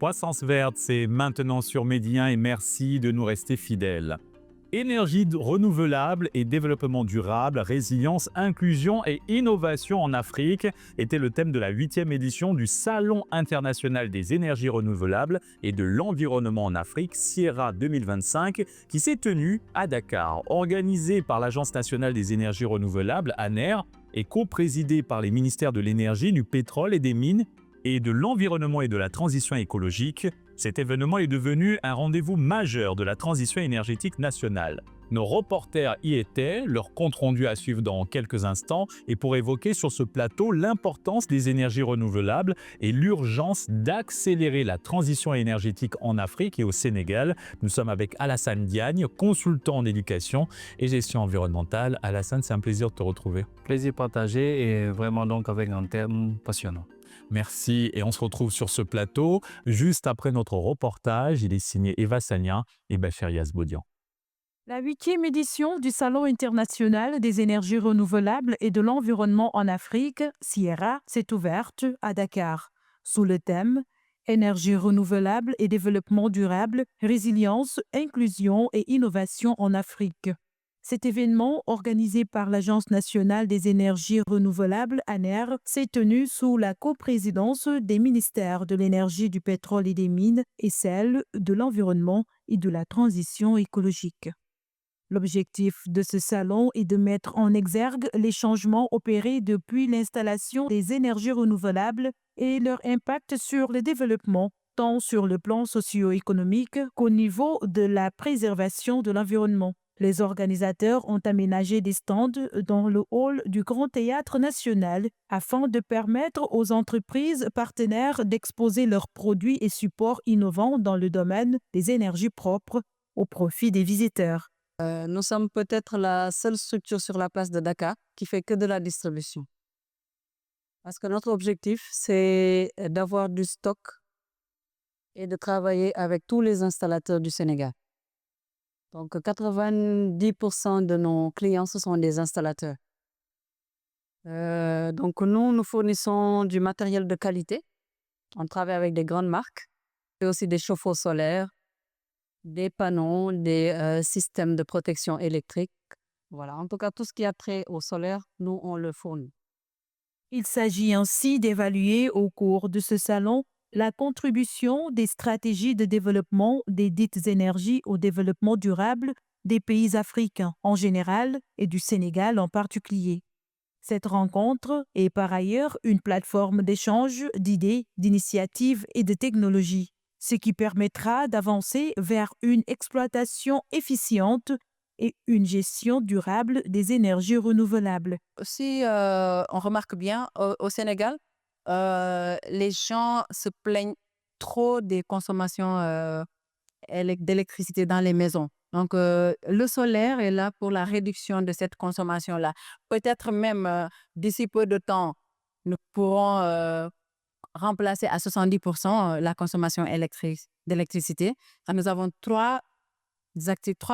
Croissance verte, c'est maintenant sur Média et merci de nous rester fidèles. Énergie renouvelable et développement durable, résilience, inclusion et innovation en Afrique était le thème de la 8e édition du Salon international des énergies renouvelables et de l'environnement en Afrique, Sierra 2025, qui s'est tenu à Dakar. Organisé par l'Agence nationale des énergies renouvelables, ANER, et co-présidé par les ministères de l'énergie, du pétrole et des mines, et de l'environnement et de la transition écologique, cet événement est devenu un rendez-vous majeur de la transition énergétique nationale. Nos reporters y étaient, leur compte-rendu à suivre dans quelques instants, et pour évoquer sur ce plateau l'importance des énergies renouvelables et l'urgence d'accélérer la transition énergétique en Afrique et au Sénégal. Nous sommes avec Alassane Diagne, consultant en éducation et gestion environnementale. Alassane, c'est un plaisir de te retrouver. Plaisir partagé et vraiment donc avec un thème passionnant. Merci et on se retrouve sur ce plateau juste après notre reportage. Il est signé Eva Sagnin et Bachir Yazboudian. La 8e édition du Salon international des énergies renouvelables et de l'environnement en Afrique, Sierra, s'est ouverte à Dakar, sous le thème « Énergie renouvelable et développement durable, résilience, inclusion et innovation en Afrique ». Cet événement, organisé par l'Agence nationale des énergies renouvelables, ANER, s'est tenu sous la coprésidence des ministères de l'énergie, du pétrole et des mines et celle de l'environnement et de la transition écologique. L'objectif de ce salon est de mettre en exergue les changements opérés depuis l'installation des énergies renouvelables et leur impact sur le développement, tant sur le plan socio-économique qu'au niveau de la préservation de l'environnement. Les organisateurs ont aménagé des stands dans le hall du Grand Théâtre national afin de permettre aux entreprises partenaires d'exposer leurs produits et supports innovants dans le domaine des énergies propres au profit des visiteurs. Nous sommes peut-être la seule structure sur la place de Dakar qui fait que de la distribution. Parce que notre objectif, c'est d'avoir du stock et de travailler avec tous les installateurs du Sénégal. Donc 90% de nos clients, ce sont des installateurs. Donc nous fournissons du matériel de qualité. On travaille avec des grandes marques et aussi des chauffe-eau solaires, des panneaux, des systèmes de protection électrique. Voilà, en tout cas, tout ce qui a trait au solaire, nous, on le fournit. Il s'agit ainsi d'évaluer au cours de ce salon la contribution des stratégies de développement des dites énergies au développement durable des pays africains en général et du Sénégal en particulier. Cette rencontre est par ailleurs une plateforme d'échange d'idées, d'initiatives et de technologies, ce qui permettra d'avancer vers une exploitation efficiente et une gestion durable des énergies renouvelables. Si on remarque bien, au Sénégal, les gens se plaignent trop des consommations d'électricité dans les maisons. Donc, le solaire est là pour la réduction de cette consommation-là. Peut-être même d'ici peu de temps, nous pourrons remplacer à 70% la consommation d'électricité. Nous avons trois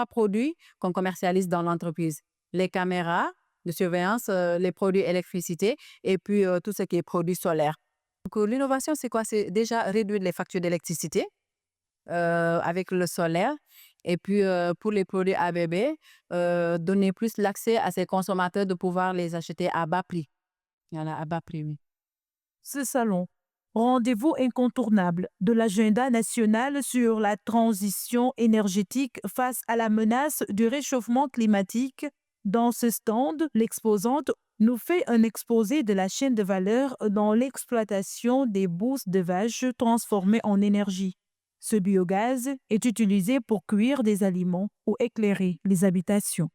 produits qu'on commercialise dans l'entreprise. Les caméras de surveillance, les produits électricité et puis tout ce qui est produits solaires. Donc, l'innovation, c'est quoi? C'est déjà réduire les factures d'électricité avec le solaire. Et puis, pour les produits ABB, donner plus l'accès à ces consommateurs de pouvoir les acheter à bas prix. Il y en a à bas prix, oui. Ce salon, rendez-vous incontournable de l'agenda national sur la transition énergétique face à la menace du réchauffement climatique. Dans ce stand, l'exposante nous fait un exposé de la chaîne de valeur dans l'exploitation des bousses de vaches transformées en énergie. Ce biogaz est utilisé pour cuire des aliments ou éclairer les habitations.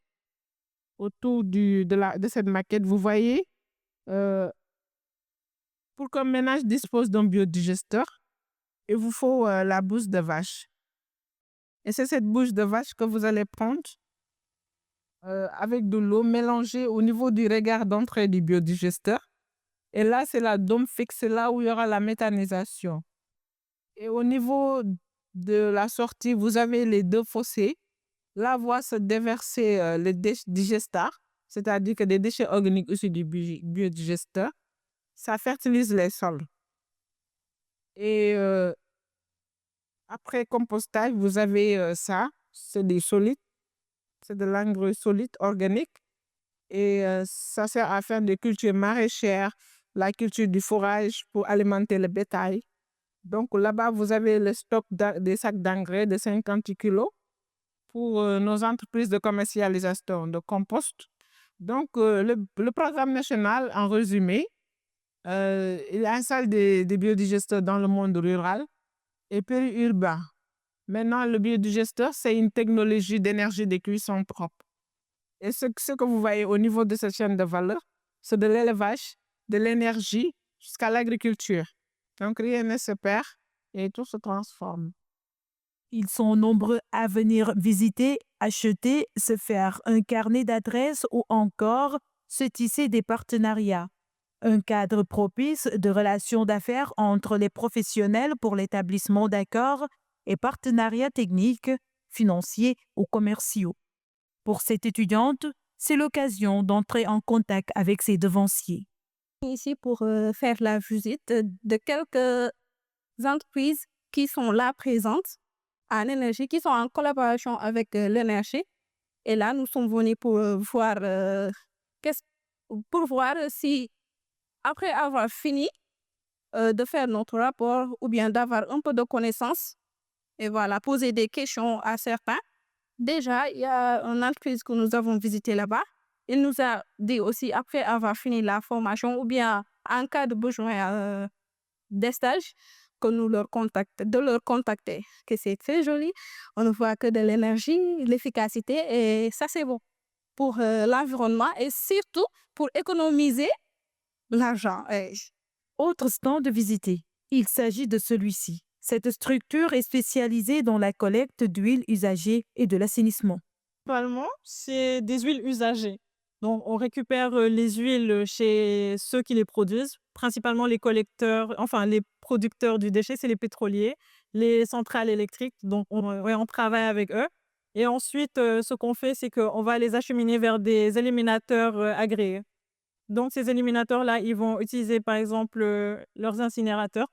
Autour de cette maquette, vous voyez, pour qu'un ménage dispose d'un biodigesteur, il vous faut la bouse de vache. Et c'est cette bouse de vache que vous allez prendre avec de l'eau mélangée au niveau du regard d'entrée du biodigesteur. Et là, c'est la dôme fixe, c'est là où il y aura la méthanisation. Et au niveau de la sortie, vous avez les deux fossés. Là, voit se déverser les digestats, c'est-à-dire que des déchets organiques issus du biodigesteur. Ça fertilise les sols. Et Après compostage, vous avez ça, c'est des solides, c'est de l'engrais solide organique et ça sert à faire des cultures maraîchères, la culture du fourrage pour alimenter le bétail. Donc là-bas, vous avez le stock des sacs d'engrais de 50 kilos pour nos entreprises de commercialisation de compost. Donc, le programme national, en résumé, il installe des biodigesteurs dans le monde rural et périurbain. Maintenant, le biodigesteur, c'est une technologie d'énergie de cuisson propre. Et ce que vous voyez au niveau de cette chaîne de valeur, c'est de l'élevage, de l'énergie jusqu'à l'agriculture. Donc, rien ne se perd et tout se transforme. Ils sont nombreux à venir visiter, acheter, se faire un carnet d'adresses ou encore se tisser des partenariats. Un cadre propice de relations d'affaires entre les professionnels pour l'établissement d'accords et partenariats techniques, financiers ou commerciaux. Pour cette étudiante, c'est l'occasion d'entrer en contact avec ses devanciers. Ici pour faire la visite de quelques entreprises qui sont là présentes en énergie, qui sont en collaboration avec l'énergie. Et là, nous sommes venus pour voir, si, après avoir fini de faire notre rapport ou bien d'avoir un peu de connaissances, et voilà, poser des questions à certains. Déjà, il y a une entreprise que nous avons visitée là-bas. Il nous a dit aussi, après avoir fini la formation ou bien en cas de besoin des stages, que de leur contacter, que c'est très joli. On ne voit que de l'énergie, l'efficacité et ça, c'est bon pour l'environnement et surtout pour économiser l'argent. Autre stand visité. Il s'agit de celui-ci. Cette structure est spécialisée dans la collecte d'huiles usagées et de l'assainissement. Principalement, c'est des huiles usagées. Donc, on récupère les huiles chez ceux qui les produisent, principalement les collecteurs, enfin les producteurs du déchet, c'est les pétroliers, les centrales électriques. Donc, on travaille avec eux. Et ensuite, ce qu'on fait, c'est qu'on va les acheminer vers des éliminateurs agréés. Donc, ces éliminateurs-là, ils vont utiliser, par exemple, leurs incinérateurs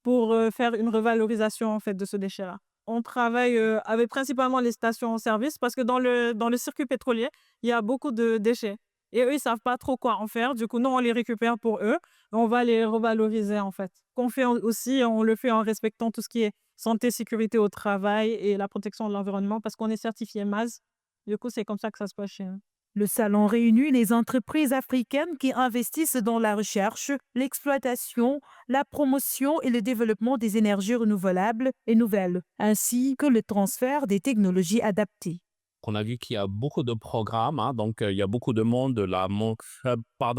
pour faire une revalorisation en fait, de ce déchet-là. On travaille avec principalement les stations-service parce que dans le circuit pétrolier, il y a beaucoup de déchets. Et eux, ils ne savent pas trop quoi en faire. Du coup, nous, on les récupère pour eux. On va les revaloriser, en fait. Qu'on fait aussi, on le fait en respectant tout ce qui est santé, sécurité au travail et la protection de l'environnement parce qu'on est certifié MAS. Du coup, c'est comme ça que ça se passe chez nous. Le salon réunit les entreprises africaines qui investissent dans la recherche, l'exploitation, la promotion et le développement des énergies renouvelables et nouvelles, ainsi que le transfert des technologies adaptées. On a vu qu'il y a beaucoup de programmes, donc il y a beaucoup de monde,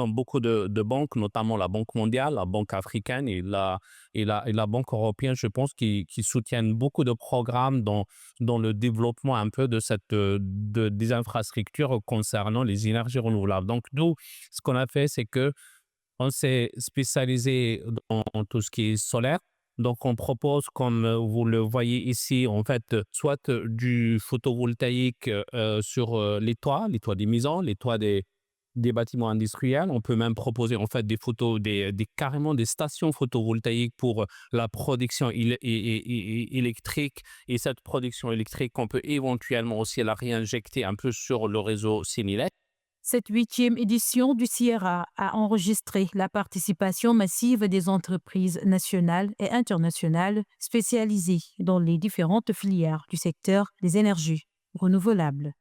beaucoup de banques, notamment la Banque mondiale, la Banque africaine et la Banque européenne, je pense, qui soutiennent beaucoup de programmes dans le développement un peu des infrastructures concernant les énergies renouvelables. Donc nous, ce qu'on a fait, c'est que on s'est spécialisé dans tout ce qui est solaire. Donc, on propose, comme vous le voyez ici, en fait, soit du photovoltaïque sur les toits des maisons, les toits des bâtiments industriels. On peut même proposer, en fait, carrément des stations photovoltaïques pour la production électrique. Et cette production électrique, on peut éventuellement aussi la réinjecter un peu sur le réseau Sénilec. Cette 8e édition du Sierra a enregistré la participation massive des entreprises nationales et internationales spécialisées dans les différentes filières du secteur des énergies renouvelables.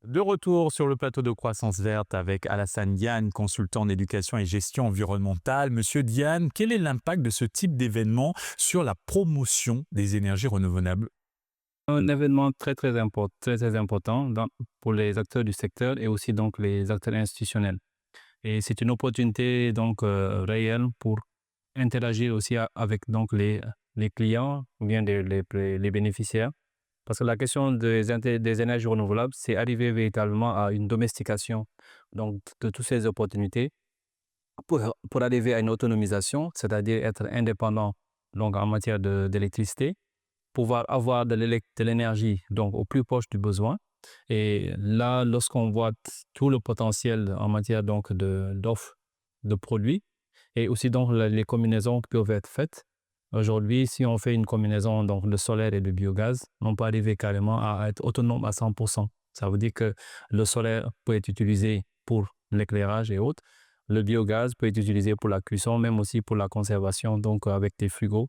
De retour sur le plateau de Croissance Verte avec Alassane Diane, consultant en éducation et gestion environnementale. Monsieur Diane, quel est l'impact de ce type d'événement sur la promotion des énergies renouvelables ? Un événement très important pour les acteurs du secteur et aussi donc les acteurs institutionnels. Et c'est une opportunité donc réelle pour interagir aussi avec donc les clients ou bien les bénéficiaires. Parce que la question des énergies renouvelables, c'est arriver véritablement à une domestication donc, de toutes ces opportunités pour arriver à une autonomisation, c'est-à-dire être indépendant donc, en matière d'électricité, pouvoir avoir de l'énergie donc au plus proche du besoin. Et là, lorsqu'on voit tout le potentiel en matière donc d'offres de produits et aussi donc les combinaisons qui peuvent être faites, Aujourd'hui, si on fait une combinaison donc de solaire et de biogaz, on peut arriver carrément à être autonome à 100%. Ça veut dire que le solaire peut être utilisé pour l'éclairage et autres. Le biogaz peut être utilisé pour la cuisson, même aussi pour la conservation, donc avec des frigos,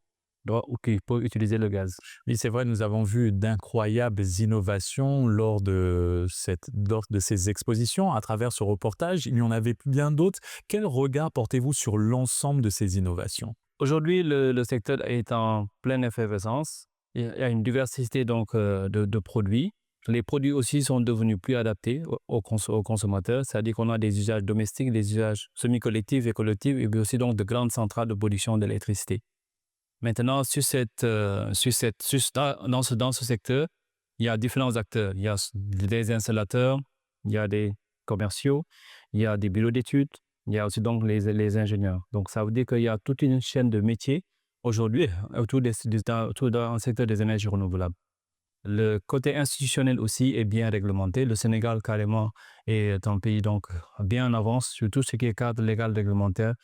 ou qui peut utiliser le gaz. Oui, c'est vrai, nous avons vu d'incroyables innovations lors de ces expositions. À travers ce reportage, il y en avait bien d'autres. Quel regard portez-vous sur l'ensemble de ces innovations? Aujourd'hui, le secteur est en pleine effervescence. Il y a une diversité donc de produits. Les produits aussi sont devenus plus adaptés aux consommateurs, c'est-à-dire qu'on a des usages domestiques, des usages semi-collectifs et collectifs, et puis aussi donc de grandes centrales de production d'électricité. Maintenant, dans ce secteur, il y a différents acteurs. Il y a des installateurs, il y a des commerciaux, il y a des bureaux d'études, il y a aussi donc les ingénieurs. Donc, ça veut dire qu'il y a toute une chaîne de métiers aujourd'hui autour dans le secteur des énergies renouvelables. Le côté institutionnel aussi est bien réglementé. Le Sénégal, carrément, est un pays donc bien en avance sur tout ce qui est cadre légal réglementaire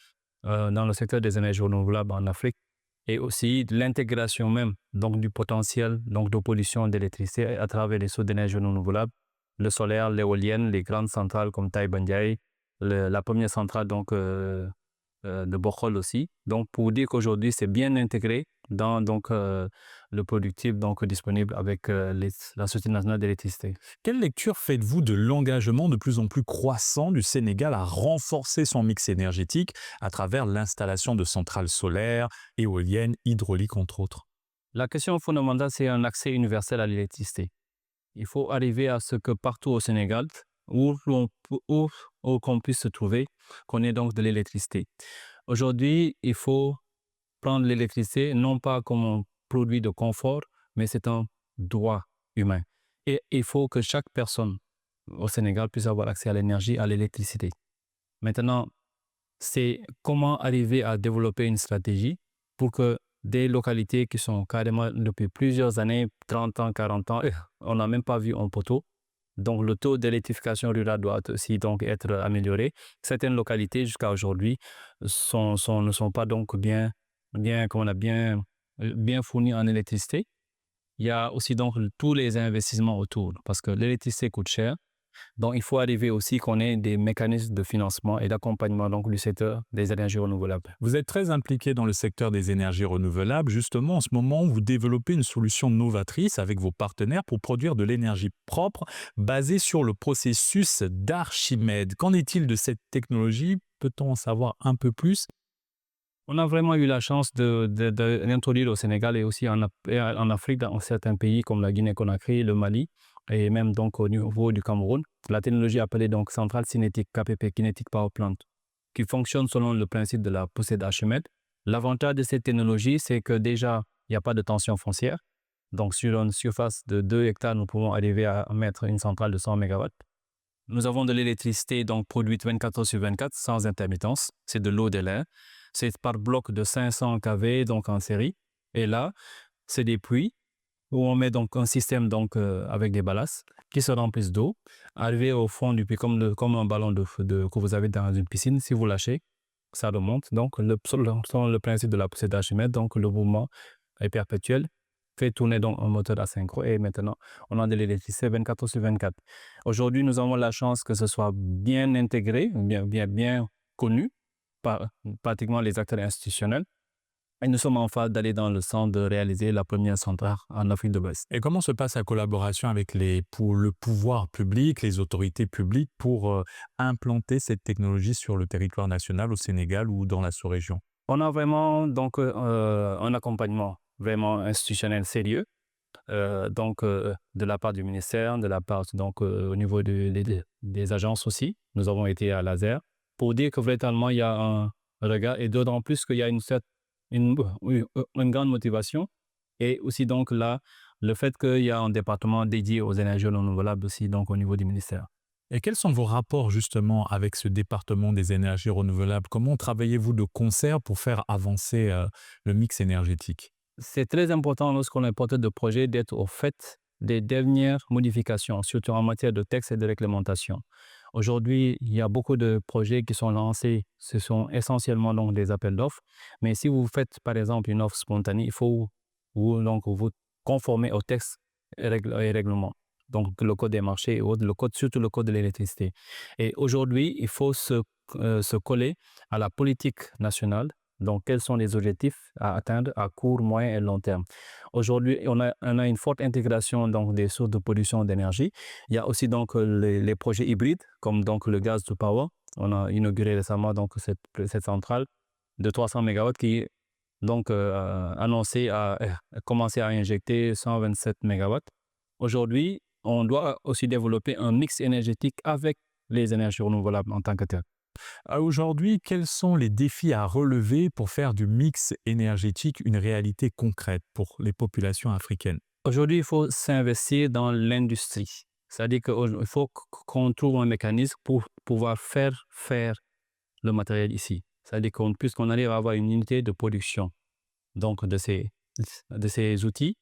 dans le secteur des énergies renouvelables en Afrique, et aussi de l'intégration même donc du potentiel donc de production d'électricité à travers les sources d'énergie renouvelable, le solaire, l'éolienne, les grandes centrales comme Taïba Ndiaye, la première centrale donc de Bokhol aussi. Donc pour dire qu'aujourd'hui c'est bien intégré dans donc le productif donc disponible avec la Société nationale d'électricité. Quelle lecture faites-vous de l'engagement de plus en plus croissant du Sénégal à renforcer son mix énergétique à travers l'installation de centrales solaires, éoliennes, hydrauliques entre autres? La question fondamentale, c'est un accès universel à l'électricité. Il faut arriver à ce que partout au Sénégal, où qu'on puisse se trouver, qu'on ait donc de l'électricité. Aujourd'hui, il faut prendre l'électricité non pas comme un produit de confort, mais c'est un droit humain. Et il faut que chaque personne au Sénégal puisse avoir accès à l'énergie, à l'électricité. Maintenant, c'est comment arriver à développer une stratégie pour que des localités qui sont carrément depuis plusieurs années, 30 ans, 40 ans, on n'a même pas vu un poteau. Donc, le taux d'électrification rurale doit aussi donc être amélioré. Certaines localités, jusqu'à aujourd'hui, ne sont pas donc bien fournies en électricité. Il y a aussi donc tous les investissements autour, parce que l'électricité coûte cher. Donc, il faut arriver aussi qu'on ait des mécanismes de financement et d'accompagnement donc, du secteur des énergies renouvelables. Vous êtes très impliqué dans le secteur des énergies renouvelables. Justement, en ce moment, vous développez une solution novatrice avec vos partenaires pour produire de l'énergie propre basée sur le processus d'Archimède. Qu'en est-il de cette technologie? Peut-on en savoir un peu plus? On a vraiment eu la chance de l'introduire au Sénégal et aussi en Afrique, dans certains pays comme la Guinée-Conakry, le Mali, et même donc au niveau du Cameroun. La technologie appelée donc centrale cinétique KPP, Kinetic Power Plant, qui fonctionne selon le principe de la poussée d'Archimède. L'avantage de cette technologie, c'est que déjà, il n'y a pas de tension foncière. Donc sur une surface de 2 hectares, nous pouvons arriver à mettre une centrale de 100 MW. Nous avons de l'électricité donc produite 24 heures sur 24 sans intermittence. C'est de l'eau de l'air. C'est par bloc de 500 kV donc en série. Et là, c'est des puits où on met donc un système donc avec des ballasts qui se remplissent d'eau, arrivé au fond du puits comme un ballon que vous avez dans une piscine. Si vous lâchez, ça remonte. Donc selon le principe de la poussée d'Archimède, donc le mouvement est perpétuel, fait tourner donc un moteur asynchrone et maintenant on a de l'électricité 24 heures sur 24. Aujourd'hui, nous avons la chance que ce soit bien intégré, bien connu par pratiquement les acteurs institutionnels. Et nous sommes en phase d'aller dans le sens de réaliser la première centrale en Afrique de l'Ouest. Et comment se passe la collaboration avec le pouvoir public, les autorités publiques pour implanter cette technologie sur le territoire national au Sénégal ou dans la sous-région? On a vraiment donc un accompagnement vraiment institutionnel sérieux, de la part du ministère, de la part donc au niveau des agences aussi. Nous avons été à l'ASER pour dire que véritablement il y a un regard, et d'autant plus qu'il y a une grande motivation, et aussi donc là le fait qu'il y a un département dédié aux énergies renouvelables aussi donc au niveau du ministère. Et quels sont vos rapports justement avec ce département des énergies renouvelables? Comment travaillez-vous de concert pour faire avancer le mix énergétique? C'est très important lorsqu'on est porteur de projet d'être au fait des dernières modifications, surtout en matière de texte et de réglementation. Aujourd'hui, il y a beaucoup de projets qui sont lancés. Ce sont essentiellement donc des appels d'offres. Mais si vous faites, par exemple, une offre spontanée, il faut vous conformer aux textes et règlements. Donc, le code des marchés et autres, surtout le code de l'électricité. Et aujourd'hui, il faut se coller à la politique nationale. Donc, quels sont les objectifs à atteindre à court, moyen et long terme. Aujourd'hui, on a une forte intégration donc, des sources de production d'énergie. Il y a aussi donc les projets hybrides, comme donc le gaz to power. On a inauguré récemment donc cette centrale de 300 MW qui est donc annoncée à commencer à injecter 127 MW. Aujourd'hui, on doit aussi développer un mix énergétique avec les énergies renouvelables en tant que tel. Aujourd'hui, quels sont les défis à relever pour faire du mix énergétique une réalité concrète pour les populations africaines? Aujourd'hui, il faut s'investir dans l'industrie. C'est-à-dire qu'il faut qu'on trouve un mécanisme pour pouvoir faire le matériel ici. C'est-à-dire puisqu'on arrive à avoir une unité de production donc de ces outils,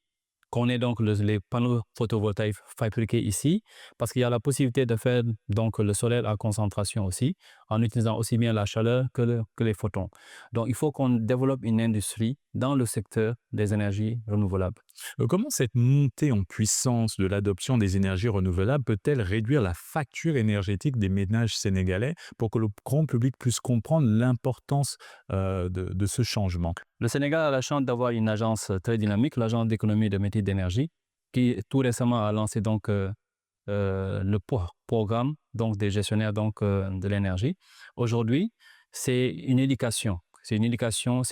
qu'on ait donc les panneaux photovoltaïques fabriqués ici, parce qu'il y a la possibilité de faire donc le solaire à concentration aussi, en utilisant aussi bien la chaleur que les photons. Donc, il faut qu'on développe une industrie dans le secteur des énergies renouvelables. Comment cette montée en puissance de l'adoption des énergies renouvelables peut-elle réduire la facture énergétique des ménages sénégalais pour que le grand public puisse comprendre l'importance de ce changement? Le Sénégal a la chance d'avoir une agence très dynamique, l'Agence d'économie de métiers d'énergie, qui tout récemment a lancé donc le programme donc des gestionnaires donc de l'énergie. Aujourd'hui, c'est une éducation, c'est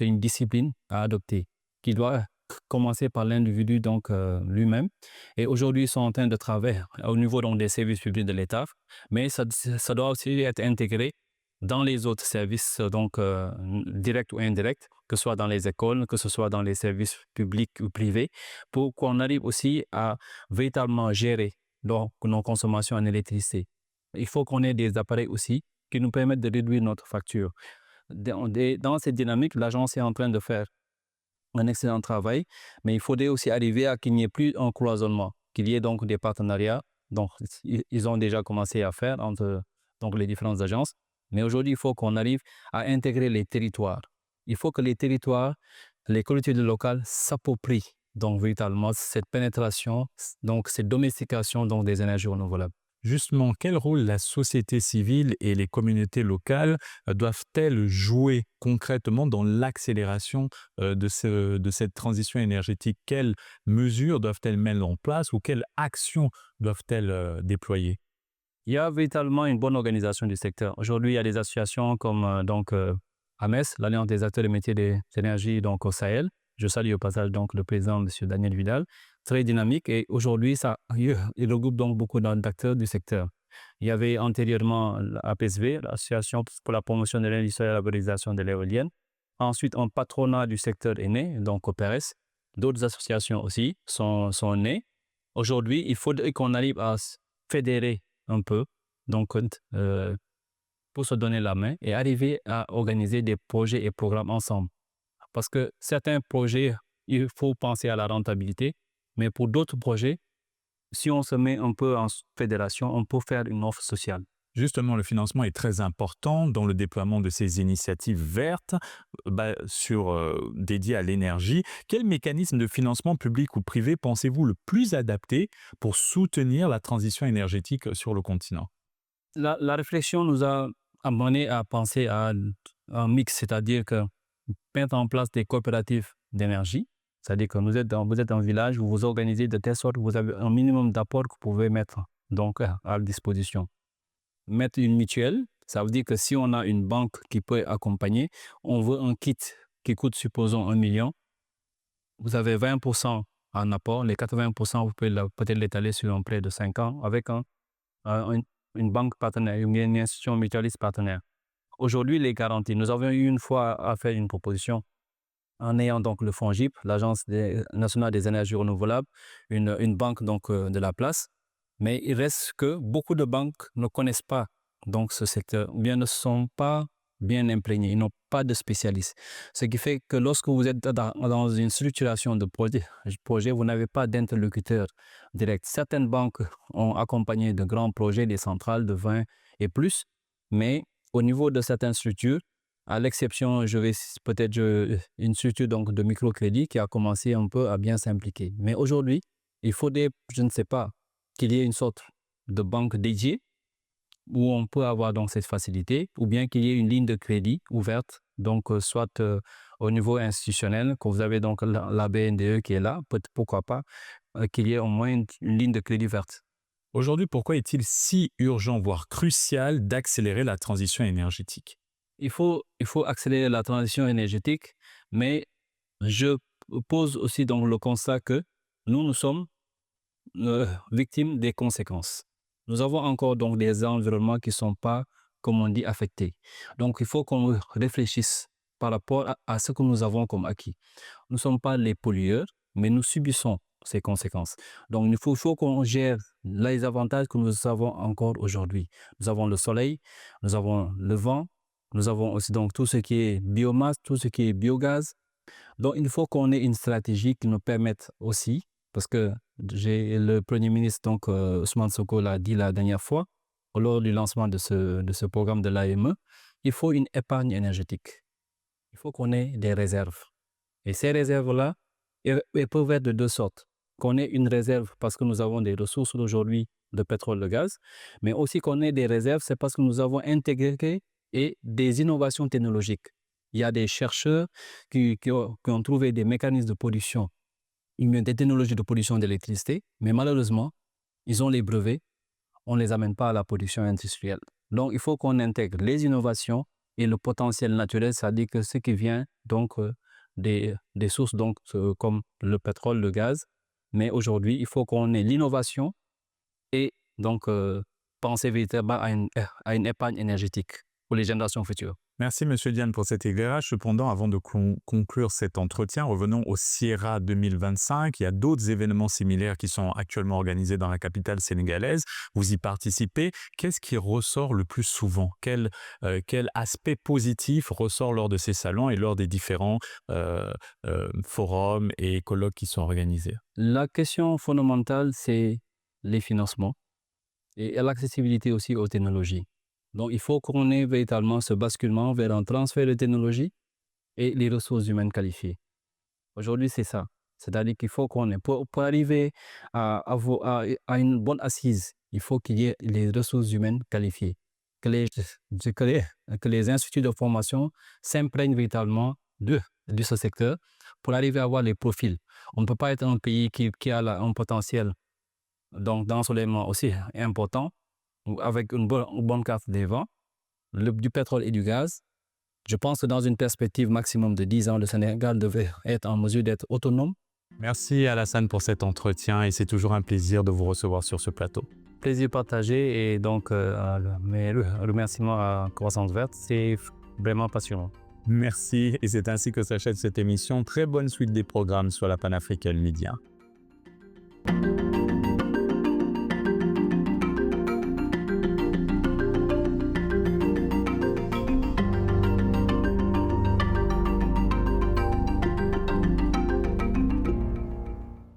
une discipline à adopter qui doit commencer par l'individu donc lui-même. Et aujourd'hui, ils sont en train de travailler au niveau donc des services publics de l'État, mais ça doit aussi être intégré dans les autres services donc directs ou indirects, que ce soit dans les écoles, que ce soit dans les services publics ou privés, pour qu'on arrive aussi à véritablement gérer donc nos consommations en électricité. Il faut qu'on ait des appareils aussi qui nous permettent de réduire notre facture. Dans cette dynamique, l'agence est en train de faire un excellent travail, mais il faudrait aussi arriver à qu'il n'y ait plus un cloisonnement, qu'il y ait donc des partenariats. Donc, ils ont déjà commencé à faire entre donc, les différentes agences. Mais aujourd'hui, il faut qu'on arrive à intégrer les territoires. Il faut que les territoires, les collectivités locales s'approprient donc véritablement cette pénétration, donc cette domestication donc, des énergies renouvelables. Justement, quel rôle la société civile et les communautés locales doivent-elles jouer concrètement dans l'accélération de cette transition énergétique? Quelles mesures doivent-elles mettre en place ou quelles actions doivent-elles déployer? Il y a véritablement une bonne organisation du secteur. Aujourd'hui, il y a des associations comme AMES, l'Alliance des acteurs des métiers des énergies donc, au Sahel. Je salue au passage donc, le président, M. Daniel Vidal, très dynamique. Et aujourd'hui, il regroupe donc beaucoup d'acteurs du secteur. Il y avait antérieurement l'APSV, l'Association pour la promotion de l'industrie et la valorisation de l'éolienne. Ensuite, un patronat du secteur est né, donc OPERES. D'autres associations aussi sont nées. Aujourd'hui, il faudrait qu'on arrive à fédérer un peu, donc pour se donner la main et arriver à organiser des projets et programmes ensemble. Parce que certains projets, il faut penser à la rentabilité, mais pour d'autres projets, si on se met un peu en fédération, on peut faire une offre sociale. Justement, le financement est très important dans le déploiement de ces initiatives vertes dédiées à l'énergie. Quel mécanisme de financement public ou privé pensez-vous le plus adapté pour soutenir la transition énergétique sur le continent? La réflexion nous a amené à penser à un mix, c'est-à-dire que mettre en place des coopératives d'énergie, c'est-à-dire que vous êtes un village, vous vous organisez de telle sorte que vous avez un minimum d'apport que vous pouvez mettre donc, à disposition. Mettre une mutuelle, ça veut dire que si on a une banque qui peut accompagner, on veut un kit qui coûte, supposons, 1 million, vous avez 20% en apport, les 80%, vous pouvez peut-être l'étaler sur un prêt de 5 ans avec une banque partenaire, une institution mutualiste partenaire. Aujourd'hui, les garanties, nous avons eu une fois à faire une proposition en ayant donc le FONGIP, l'Agence nationale des énergies renouvelables, une banque donc de la place. Mais il reste que beaucoup de banques ne connaissent pas donc ce secteur, ou bien ne sont pas bien imprégnés, ils n'ont pas de spécialistes. Ce qui fait que lorsque vous êtes dans une structuration de projet, vous n'avez pas d'interlocuteur direct. Certaines banques ont accompagné de grands projets, des centrales de 20 et plus, mais au niveau de certaines structures, à l'exception, une structure donc de microcrédit qui a commencé un peu à bien s'impliquer. Mais aujourd'hui, il faudrait, je ne sais pas, qu'il y ait une sorte de banque dédiée où on peut avoir donc cette facilité, ou bien qu'il y ait une ligne de crédit ouverte, donc soit au niveau institutionnel, que vous avez donc la BNDE qui est là, pourquoi pas, qu'il y ait au moins une ligne de crédit verte. Aujourd'hui, pourquoi est-il si urgent, voire crucial, d'accélérer la transition énergétique? Il faut accélérer la transition énergétique, mais je pose aussi donc le constat que nous sommes victimes des conséquences. Nous avons encore donc des environnements qui ne sont pas, comme on dit, affectés. Donc, il faut qu'on réfléchisse par rapport à ce que nous avons comme acquis. Nous ne sommes pas les pollueurs, mais nous subissons ces conséquences. Donc, il faut qu'on gère les avantages que nous avons encore aujourd'hui. Nous avons le soleil, nous avons le vent, nous avons aussi donc tout ce qui est biomasse, tout ce qui est biogaz. Donc, il faut qu'on ait une stratégie qui nous permette aussi, parce que le Premier ministre, donc Ousmane Sonko, l'a dit la dernière fois, lors du lancement de ce programme de l'AME, il faut une épargne énergétique. Il faut qu'on ait des réserves. Et ces réserves-là, elles peuvent être de deux sortes. Qu'on ait une réserve parce que nous avons des ressources aujourd'hui de pétrole, de gaz, mais aussi qu'on ait des réserves, c'est parce que nous avons intégré des innovations technologiques. Il y a des chercheurs qui ont trouvé des mécanismes de production, des technologies de production d'électricité, mais malheureusement, ils ont les brevets, on ne les amène pas à la production industrielle. Donc, il faut qu'on intègre les innovations et le potentiel naturel, c'est-à-dire que ce qui vient donc des sources donc, comme le pétrole, le gaz. Mais aujourd'hui, il faut qu'on ait l'innovation et donc penser véritablement à une épargne énergétique pour les générations futures. Merci M. Diane pour cet éclairage. Cependant, avant de conclure cet entretien, revenons au Sierra 2025. Il y a d'autres événements similaires qui sont actuellement organisés dans la capitale sénégalaise. Vous y participez. Qu'est-ce qui ressort le plus souvent? Quel aspect positif ressort lors de ces salons et lors des différents forums et colloques qui sont organisés? La question fondamentale, c'est les financements et l'accessibilité aussi aux technologies. Donc, il faut qu'on ait véritablement ce basculement vers un transfert de technologie et les ressources humaines qualifiées. Aujourd'hui, c'est ça. C'est-à-dire qu'il faut qu'on ait, pour arriver à une bonne assise, il faut qu'il y ait les ressources humaines qualifiées. Que les instituts de formation s'imprègnent véritablement de ce secteur pour arriver à avoir les profils. On ne peut pas être un pays qui a un potentiel d'ensoleillement aussi important, avec une bonne carte des vents, du pétrole et du gaz. Je pense que dans une perspective maximum de 10 ans, le Sénégal devrait être en mesure d'être autonome. Merci Alassane pour cet entretien et c'est toujours un plaisir de vous recevoir sur ce plateau. Plaisir partagé et donc mes remerciements à Croissance Verte, c'est vraiment passionnant. Merci et c'est ainsi que s'achève cette émission. Très bonne suite des programmes sur la panafricaine Média.